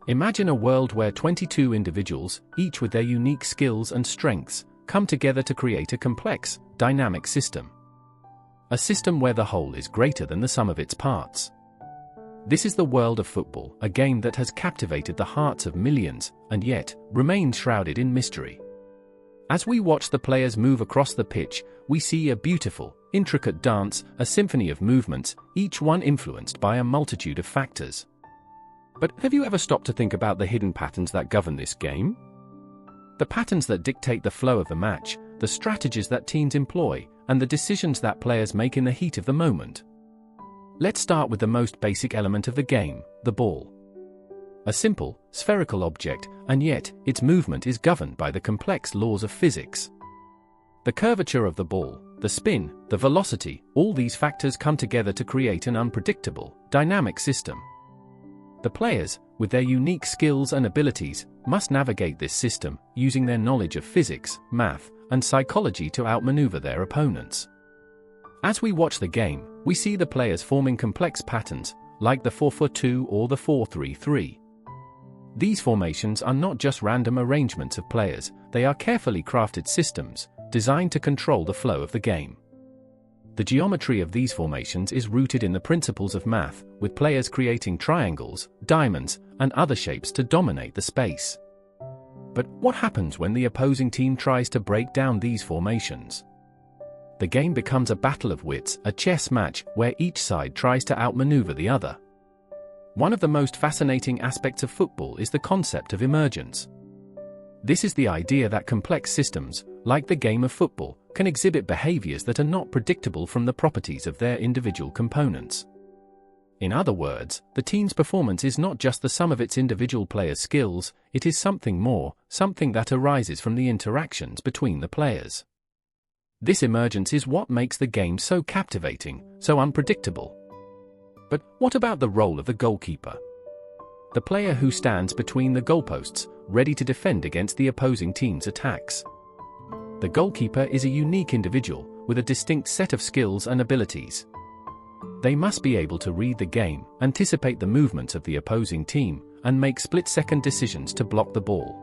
Imagine a world where 22 individuals, each with their unique skills and strengths, come together to create a complex, dynamic system. A system where the whole is greater than the sum of its parts. This is the world of football, a game that has captivated the hearts of millions, and yet, remains shrouded in mystery. As we watch the players move across the pitch, we see a beautiful, intricate dance, a symphony of movements, each one influenced by a multitude of factors. But have you ever stopped to think about the hidden patterns that govern this game? The patterns that dictate the flow of the match, the strategies that teams employ, and the decisions that players make in the heat of the moment. Let's start with the most basic element of the game, the ball. A simple, spherical object, and yet, its movement is governed by the complex laws of physics. The curvature of the ball, the spin, the velocity, all these factors come together to create an unpredictable, dynamic system. The players, with their unique skills and abilities, must navigate this system, using their knowledge of physics, math, and psychology to outmaneuver their opponents. As we watch the game, we see the players forming complex patterns, like the 4-4-2 or the 4-3-3. These formations are not just random arrangements of players, they are carefully crafted systems, designed to control the flow of the game. The geometry of these formations is rooted in the principles of math, with players creating triangles, diamonds, and other shapes to dominate the space. But what happens when the opposing team tries to break down these formations? The game becomes a battle of wits, a chess match where each side tries to outmaneuver the other. One of the most fascinating aspects of football is the concept of emergence. This is the idea that complex systems, like the game of football, can exhibit behaviors that are not predictable from the properties of their individual components. In other words, the team's performance is not just the sum of its individual players' skills, it is something more, something that arises from the interactions between the players. This emergence is what makes the game so captivating, so unpredictable. But what about the role of the goalkeeper? The player who stands between the goalposts, ready to defend against the opposing team's attacks. The goalkeeper is a unique individual, with a distinct set of skills and abilities. They must be able to read the game, anticipate the movements of the opposing team, and make split-second decisions to block the ball.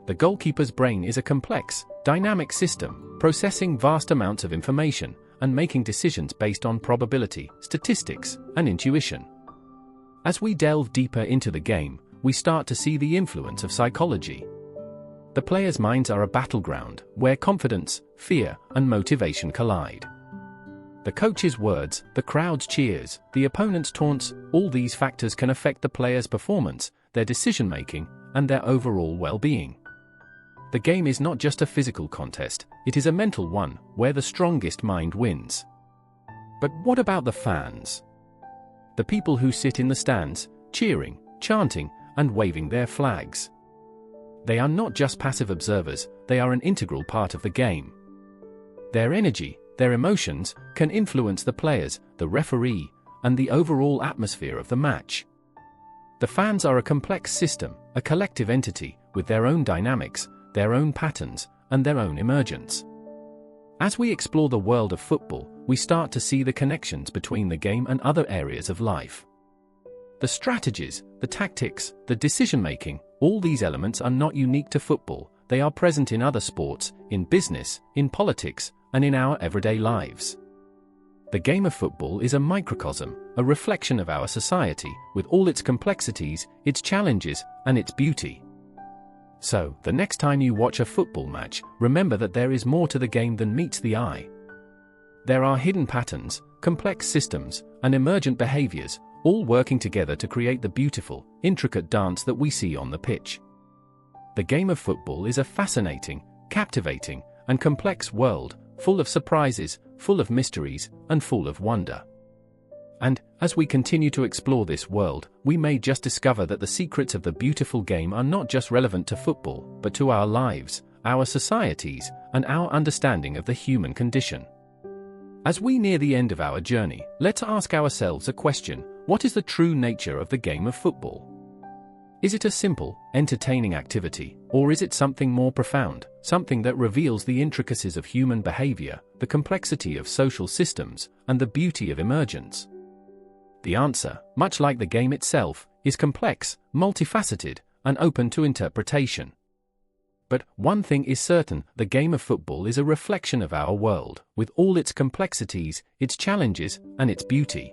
The goalkeeper's brain is a complex, dynamic system, processing vast amounts of information, and making decisions based on probability, statistics, and intuition. As we delve deeper into the game, we start to see the influence of psychology. The players' minds are a battleground, where confidence, fear, and motivation collide. The coach's words, the crowd's cheers, the opponent's taunts, all these factors can affect the player's performance, their decision-making, and their overall well-being. The game is not just a physical contest, it is a mental one, where the strongest mind wins. But what about the fans? The people who sit in the stands, cheering, chanting, and waving their flags. They are not just passive observers, they are an integral part of the game. Their energy, their emotions, can influence the players, the referee, and the overall atmosphere of the match. The fans are a complex system, a collective entity, with their own dynamics, their own patterns, and their own emergence. As we explore the world of football, we start to see the connections between the game and other areas of life. The strategies, the tactics, the decision-making, all these elements are not unique to football, they are present in other sports, in business, in politics, and in our everyday lives. The game of football is a microcosm, a reflection of our society, with all its complexities, its challenges, and its beauty. So, the next time you watch a football match, remember that there is more to the game than meets the eye. There are hidden patterns, complex systems, and emergent behaviors, all working together to create the beautiful, intricate dance that we see on the pitch. The game of football is a fascinating, captivating, and complex world, full of surprises, full of mysteries, and full of wonder. And, as we continue to explore this world, we may just discover that the secrets of the beautiful game are not just relevant to football, but to our lives, our societies, and our understanding of the human condition. As we near the end of our journey, let's ask ourselves a question: what is the true nature of the game of football? Is it a simple, entertaining activity, or is it something more profound, something that reveals the intricacies of human behavior, the complexity of social systems, and the beauty of emergence? The answer, much like the game itself, is complex, multifaceted, and open to interpretation. But one thing is certain, the game of football is a reflection of our world, with all its complexities, its challenges, and its beauty.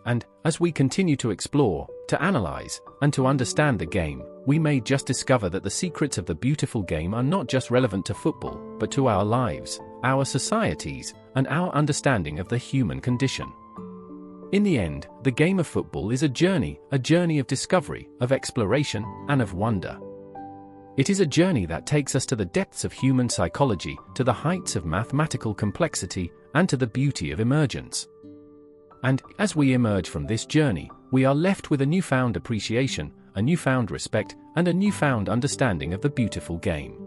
And, as we continue to explore, to analyze, and to understand the game, we may just discover that the secrets of the beautiful game are not just relevant to football, but to our lives, our societies, and our understanding of the human condition. In the end, the game of football is a journey of discovery, of exploration, and of wonder. It is a journey that takes us to the depths of human psychology, to the heights of mathematical complexity, and to the beauty of emergence. And, as we emerge from this journey, we are left with a newfound appreciation, a newfound respect, and a newfound understanding of the beautiful game.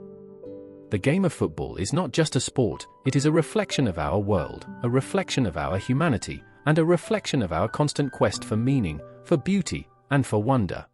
The game of football is not just a sport, it is a reflection of our world, a reflection of our humanity, and a reflection of our constant quest for meaning, for beauty, and for wonder.